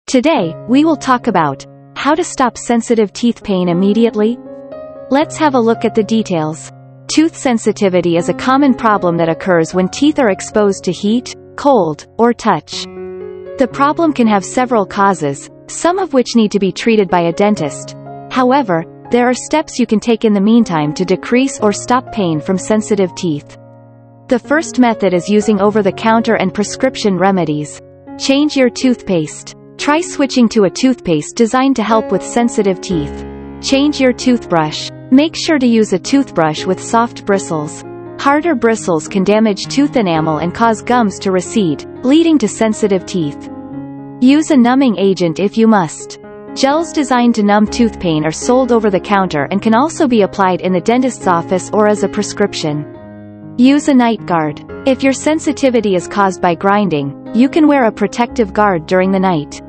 Today, we will talk about how to stop sensitive teeth pain immediately. Let's have a look at the details. Tooth sensitivity is a common problem that occurs when teeth are exposed to heat, cold, or touch. The problem can have several causes, some of which need to be treated by a dentist. However, there are steps you can take in the meantime to decrease or stop pain from sensitive teeth. The first method is using over-the-counter and prescription remedies. Change your toothpaste. Try switching to a toothpaste designed to help with sensitive teeth. Change your toothbrush. Make sure to use a toothbrush with soft bristles. Harder bristles can damage tooth enamel and cause gums to recede, leading to sensitive teeth. Use a numbing agent if you must. Gels designed to numb tooth pain are sold over the counter and can also be applied in the dentist's office or as a prescription. Use a night guard. If your sensitivity is caused by grinding, you can wear a protective guard during the night.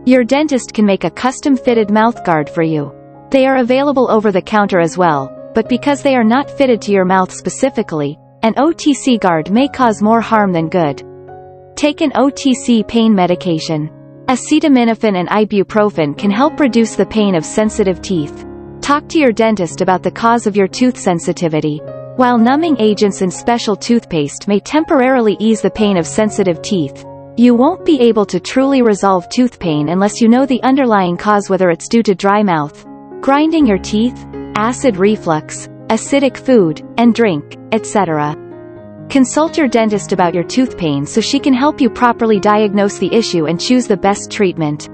Your dentist can make a custom-fitted mouth guard for you. They are available over the counter as well, but because they are not fitted to your mouth specifically, an OTC guard may cause more harm than good. Take an OTC pain medication. Acetaminophen and ibuprofen can help reduce the pain of sensitive teeth. Talk to your dentist about the cause of your tooth sensitivity. While numbing agents and special toothpaste may temporarily ease the pain of sensitive teeth, you won't be able to truly resolve tooth pain unless you know the underlying cause, whether it's due to dry mouth, grinding your teeth, acid reflux, acidic food and drink, etc. Consult your dentist about your tooth pain so she can help you properly diagnose the issue and choose the best treatment.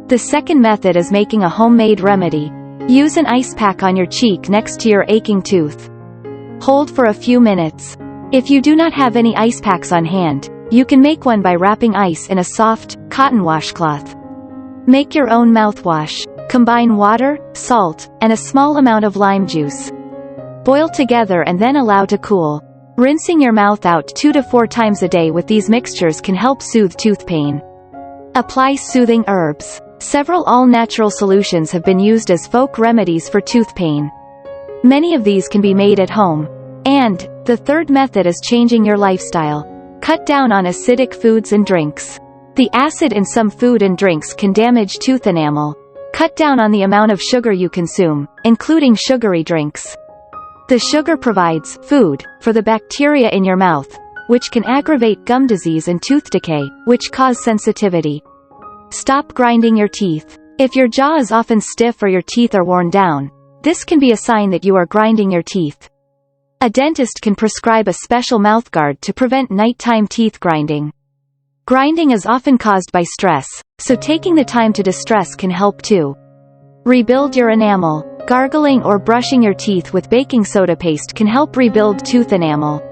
The second method is making a homemade remedy. Use an ice pack on your cheek next to your aching tooth. Hold for a few minutes. If you do not have any ice packs on hand, you can make one by wrapping ice in a soft, cotton washcloth. Make your own mouthwash. Combine water, salt, and a small amount of lime juice. Boil together and then allow to cool. Rinsing your mouth out 2 to 4 times a day with these mixtures can help soothe tooth pain. Apply soothing herbs. Several all-natural solutions have been used as folk remedies for tooth pain. Many of these can be made at home. And the third method is changing your lifestyle. Cut down on acidic foods and drinks. The acid in some food and drinks can damage tooth enamel. Cut down on the amount of sugar you consume, including sugary drinks. The sugar provides food for the bacteria in your mouth, which can aggravate gum disease and tooth decay, which cause sensitivity. Stop grinding your teeth. If your jaw is often stiff or your teeth are worn down, this can be a sign that you are grinding your teeth. A dentist can prescribe a special mouthguard to prevent nighttime teeth grinding. Grinding is often caused by stress, so taking the time to distress can help too. Rebuild your enamel. Gargling or brushing your teeth with baking soda paste can help rebuild tooth enamel.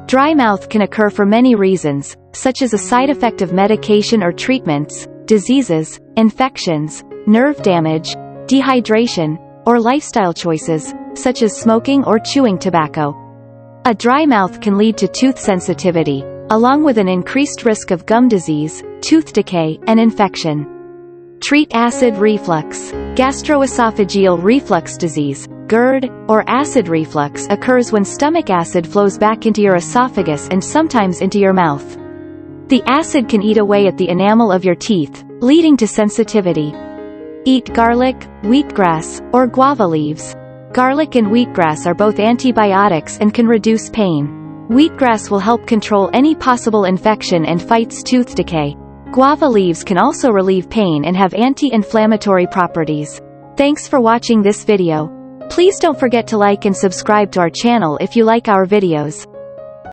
Dry mouth can occur for many reasons, such as a side effect of medication or treatments, diseases, infections, nerve damage, dehydration, or lifestyle choices, such as smoking or chewing tobacco. A dry mouth can lead to tooth sensitivity, along with an increased risk of gum disease, tooth decay, and infection. Treat acid reflux. Gastroesophageal reflux disease, GERD, or acid reflux occurs when stomach acid flows back into your esophagus and sometimes into your mouth. The acid can eat away at the enamel of your teeth, leading to sensitivity. Eat garlic, wheatgrass, or guava leaves. Garlic and wheatgrass are both antibiotics and can reduce pain. Wheatgrass will help control any possible infection and fights tooth decay. Guava leaves can also relieve pain and have anti-inflammatory properties. Thanks for watching this video. Please don't forget to like and subscribe to our channel if you like our videos.